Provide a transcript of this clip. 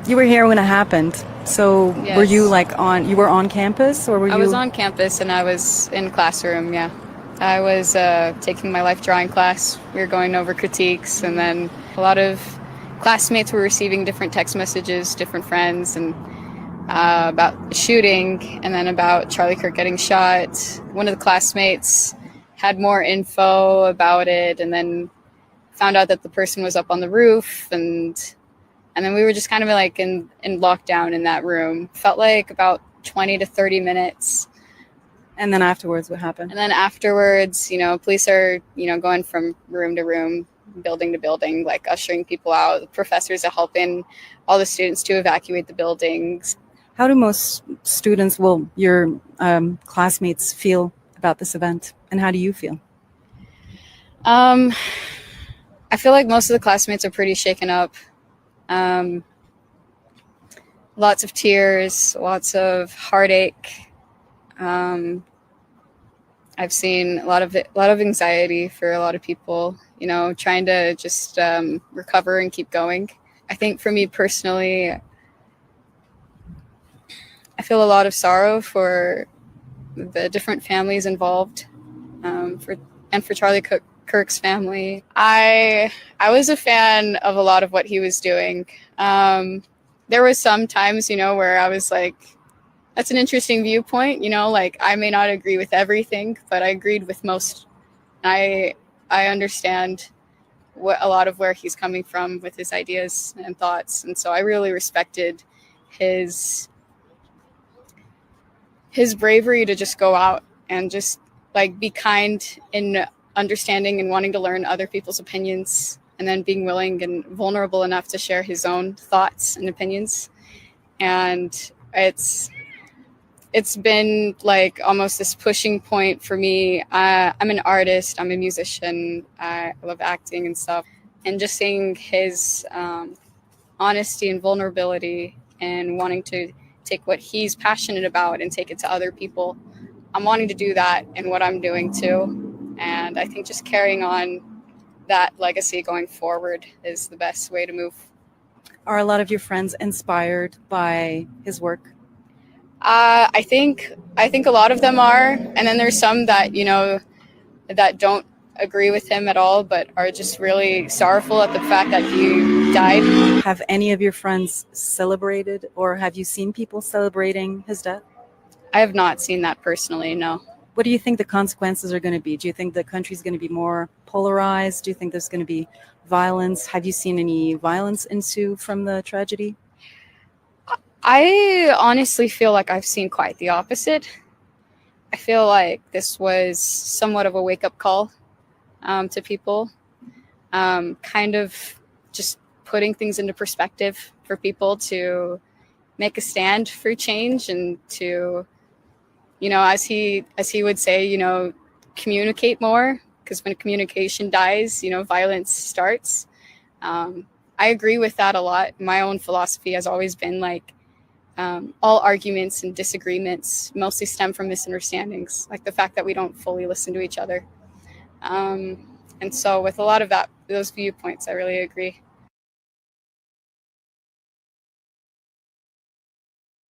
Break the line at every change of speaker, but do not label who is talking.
You were here when it happened. So were you
Yes.
like you were on campus or were
I was
you?
on campus and I was in classroom, yeah. I was taking my life drawing class. We were going over critiques, and then a lot of classmates were receiving different text messages, different friends, and about the shooting, and then about Charlie Kirk getting shot. One of the classmates had more info about it, and then found out that the person was up on the roof, and then we were just kind of like in lockdown in that room. Felt like about 20 to 30 minutes.
And then afterwards, what happened?
And then afterwards, police are, going from room to room, building to building, like ushering people out. The professors are helping all the students to evacuate the buildings.
How do most students, well, your classmates, feel about this event, and how do you feel?
Um, I feel like most of the classmates are pretty shaken up. Um, Lots of tears, lots of heartache. Um, I've seen a lot of anxiety for a lot of people. Trying to just recover and keep going. I think for me personally, I feel a lot of sorrow for the different families involved, for Charlie Kirk's family. I was a fan of a lot of what he was doing. There was some times, where I was like, that's an interesting viewpoint, like I may not agree with everything, but I agreed with most. I understand what a lot of where he's coming from with his ideas and thoughts, and so I really respected his bravery to just go out and just like be kind in understanding and wanting to learn other people's opinions, and then being willing and vulnerable enough to share his own thoughts and opinions. And it's been like almost this pushing point for me. I'm an artist, I'm a musician, I love acting and stuff, and just seeing his honesty and vulnerability and wanting to take what he's passionate about and take it to other people. I'm wanting to do that in what I'm doing too. And I think just carrying on that legacy going forward is the best way to move.
Are a lot of your friends inspired by his work?
I think a lot of them are, and then there's some that that don't agree with him at all, but are just really sorrowful at the fact that he died.
Have any of your friends celebrated, or have you seen people celebrating his death?
I have not seen that personally, no.
What do you think the consequences are going to be? Do you think the country's going to be more polarized? Do you think there's going to be violence? Have you seen any violence ensue from the tragedy?
I honestly feel like I've seen quite the opposite. I feel like this was somewhat of a wake-up call to people, kind of just putting things into perspective for people to make a stand for change, and to, as he would say, communicate more, because when communication dies, violence starts. I agree with that a lot. My own philosophy has always been like, all arguments and disagreements mostly stem from misunderstandings, like the fact that we don't fully listen to each other. And so with a lot of those viewpoints, I really agree.